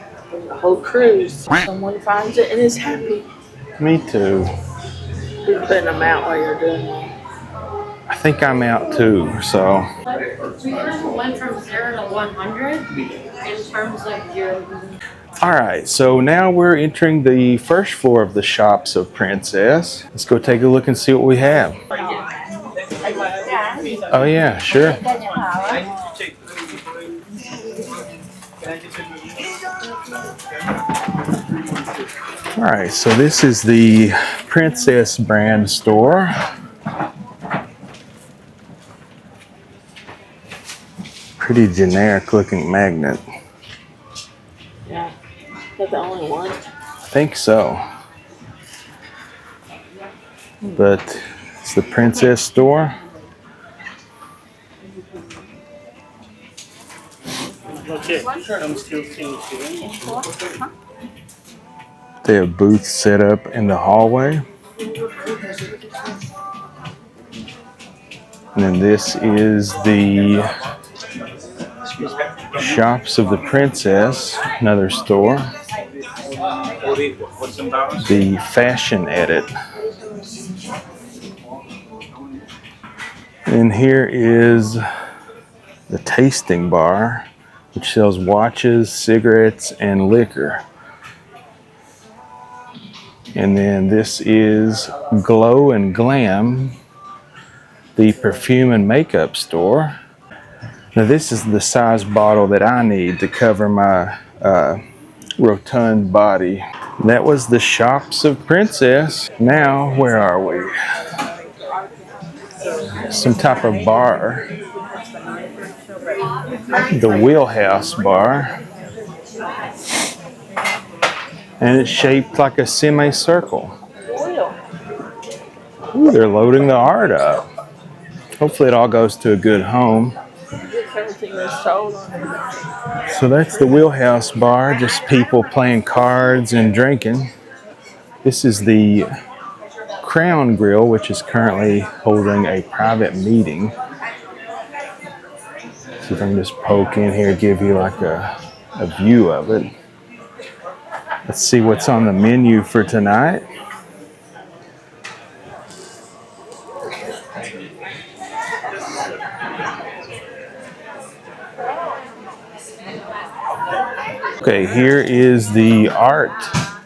The whole cruise. Someone finds it and is happy. Me too. You're putting them out while you're doing that. I think I'm out too, so. We went from 0 to 100 in terms of your. All right, so now we're entering the first floor of the shops of Princess. Let's go take a look and see what we have. Oh yeah, sure. All right, so this is the Princess brand store. Pretty generic looking magnet. Yeah. Is that the only one? I think so. But it's the Princess store. They have booths set up in the hallway. And then this is the Shops of the Princess, another store. The Fashion Edit. And here is the Tasting Bar, which sells watches, cigarettes, and liquor. And then this is Glow and Glam, the perfume and makeup store. Now this is the size bottle that I need to cover my rotund body. That was the Shops of Princess. Now, where are we? Some type of bar. The Wheelhouse Bar. And it's shaped like a semicircle. Ooh, they're loading the art up. Hopefully it all goes to a good home. Everything is sold on it. So that's the Wheelhouse Bar, just people playing cards and drinking. This is the Crown Grill, which is currently holding a private meeting. See if I can just poke in here, give you like a view of it. Let's see what's on the menu for tonight. Okay, here is the art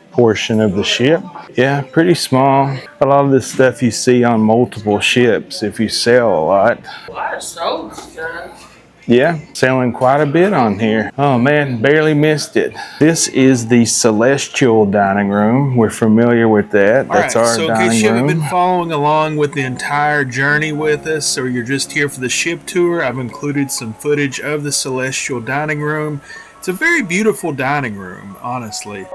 portion of the ship. Yeah, pretty small. A lot of this stuff you see on multiple ships if you sail a lot. A lot of sold stuff. Yeah, selling quite a bit on here. Oh man, barely missed it. This is the Celestial Dining Room. We're familiar with that. That's our so in dining case you haven't room. been following along with the entire journey with us, or you're just here for the ship tour, I've included some footage of the Celestial Dining Room. It's a very beautiful dining room, honestly.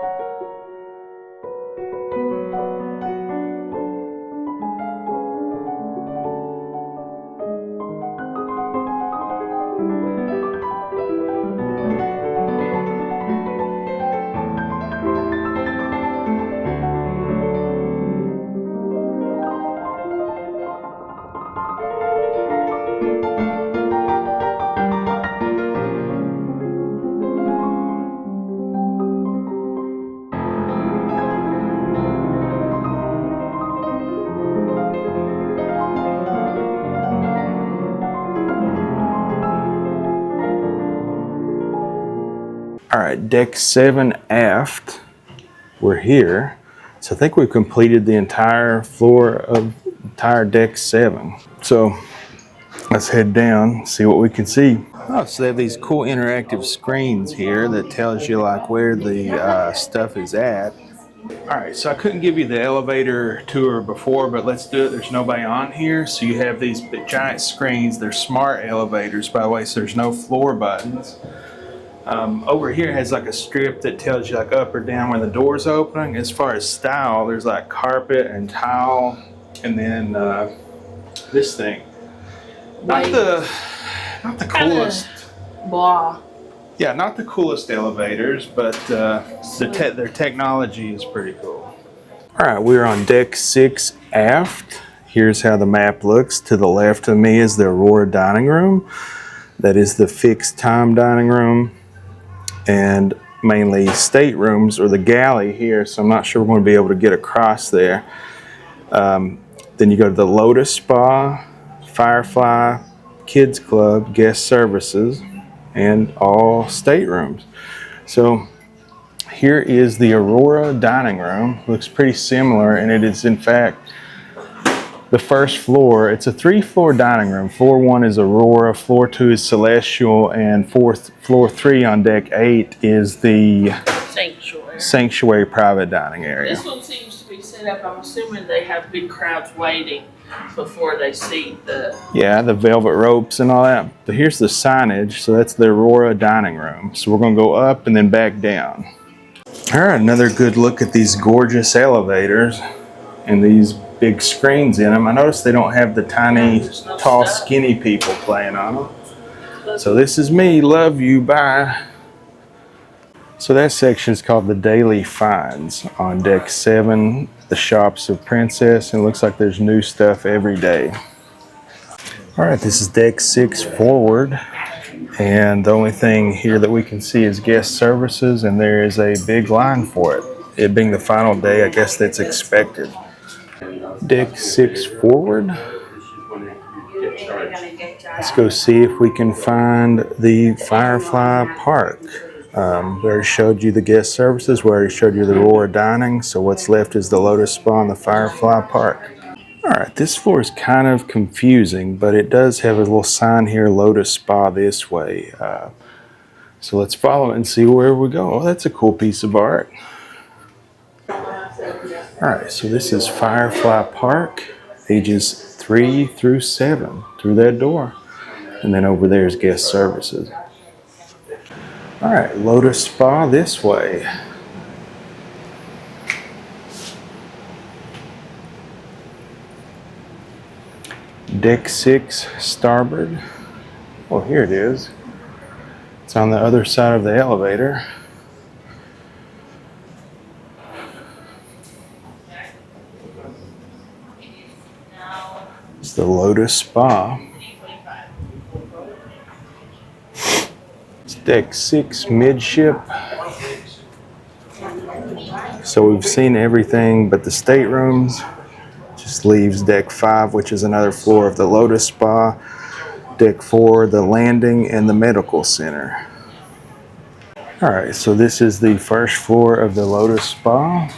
All right, deck 7 aft. We're here. So I think we've completed the entire floor of entire deck 7. So let's head down, see what we can see. Oh, so they have these cool interactive screens here that tells you like where the stuff is at. All right, so I couldn't give you the elevator tour before, but let's do it. There's nobody on here. So you have these big, giant screens. They're smart elevators, by the way, so there's no floor buttons. Over here has like a strip that tells you like up or down when the door's opening. As far as style, there's like carpet and tile, and then this thing. Not the coolest. Blah. Yeah, not the coolest elevators, but their technology is pretty cool. All right, we're on deck 6 aft. Here's how the map looks. To the left of me is the Aurora dining room. That is the fixed time dining room, and mainly staterooms, or the galley here, so I'm not sure we're going to be able to get across there. Then you go to the Lotus Spa, Firefly, Kids Club, guest services, and all staterooms. So here is the Aurora dining room. Looks pretty similar, and it is in fact the first floor. It's a 3-floor dining room. Floor 1 is Aurora, floor 2 is Celestial, and floor 3 on deck 8 is the Sanctuary private dining area. This one seems to be set up. I'm assuming they have big crowds waiting before they seat the. Yeah, the velvet ropes and all that. But here's the signage. So that's the Aurora dining room. So we're going to go up and then back down. All right, another good look at these gorgeous elevators and these big screens in them. I noticed they don't have the tiny, tall, skinny people playing on them. So this is me. Love you. Bye. So that section is called the Daily Finds on deck 7, the Shops of Princess, and it looks like there's new stuff every day. All right, this is deck 6 forward, and the only thing here that we can see is guest services, and there is a big line for it. It being the final day, I guess that's expected. Deck 6 forward. Let's go see if we can find the Firefly Park. We already showed you the guest services. We already showed you the Aurora dining. So what's left is the Lotus Spa and the Firefly Park. All right, this floor is kind of confusing, but it does have a little sign here, Lotus Spa this way. So let's follow it and see where we go. Oh, that's a cool piece of art. All right, so this is Firefly Park, ages 3 through 7, through that door. And then over there is guest services. All right, Lotus Spa this way. Deck 6, starboard. Oh, here it is. It's on the other side of the elevator. It's the Lotus Spa. It's deck 6, midship. So we've seen everything but the staterooms. Just leaves deck 5, which is another floor of the Lotus Spa. Deck 4, the landing and the medical center. All right, so this is the first floor of the Lotus Spa.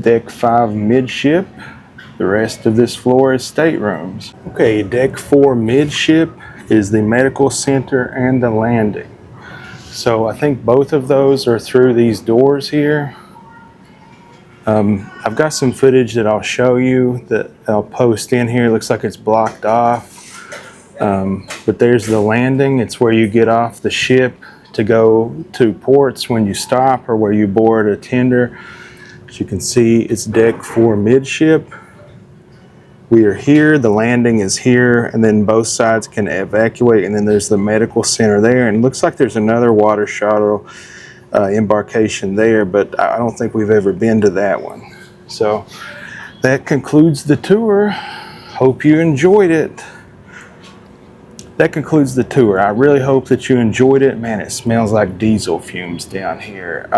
Deck 5, midship. The rest of this floor is staterooms. Okay, deck 4, midship is the medical center and the landing. So I think both of those are through these doors here. I've got some footage that I'll show you that I'll post in here. It looks like it's blocked off. But there's the landing. It's where you get off the ship to go to ports when you stop or where you board a tender. As you can see, it's deck 4 midship. We are here, the landing is here, and then both sides can evacuate, and then there's the medical center there, and it looks like there's another water shuttle embarkation there, but I don't think we've ever been to that one. So that concludes the tour. Hope you enjoyed it. That concludes the tour. I really hope that you enjoyed it. Man, it smells like diesel fumes down here.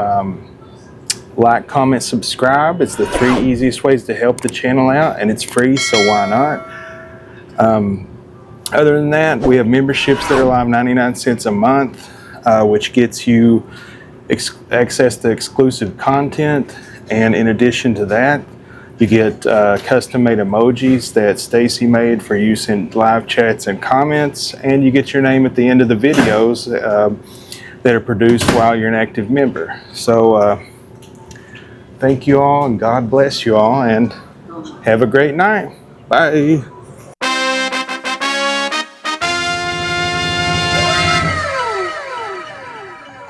Like, comment, subscribe. It's the 3 easiest ways to help the channel out, and it's free, so why not? Other than that, we have memberships that are live 99 cents a month, which gets you access to exclusive content, and in addition to that, you get custom-made emojis that Stacy made for use in live chats and comments, and you get your name at the end of the videos that are produced while you're an active member. So thank you all, and God bless you all, and have a great night. Bye.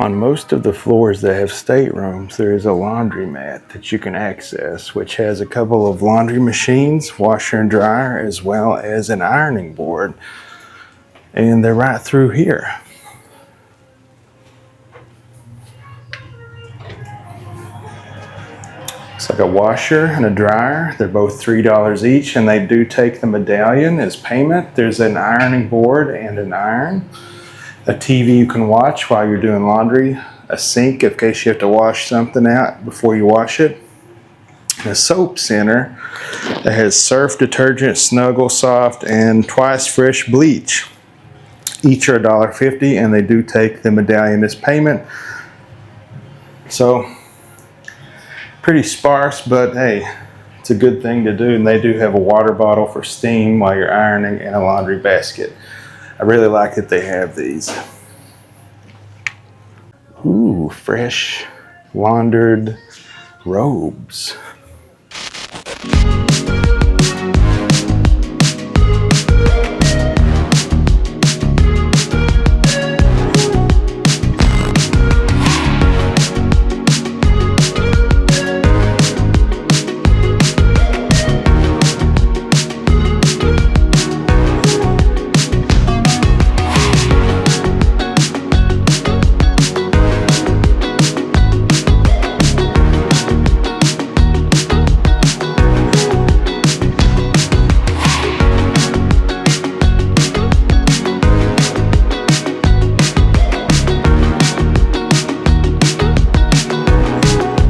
On most of the floors that have staterooms, there is a laundromat that you can access, which has a couple of laundry machines, washer and dryer, as well as an ironing board. And they're right through here. It's like a washer and a dryer. They're both $3 each, and they do take the medallion as payment. There's an ironing board and an iron. A TV you can watch while you're doing laundry, a sink in case you have to wash something out before you wash it, and a soap center that has surf detergent, Snuggle Soft, and Twice Fresh bleach. Each are $1.50, and they do take the medallion as payment. So pretty sparse, but hey, it's a good thing to do. And they do have a water bottle for steam while you're ironing and a laundry basket. I really like that they have these. Ooh, fresh laundered robes.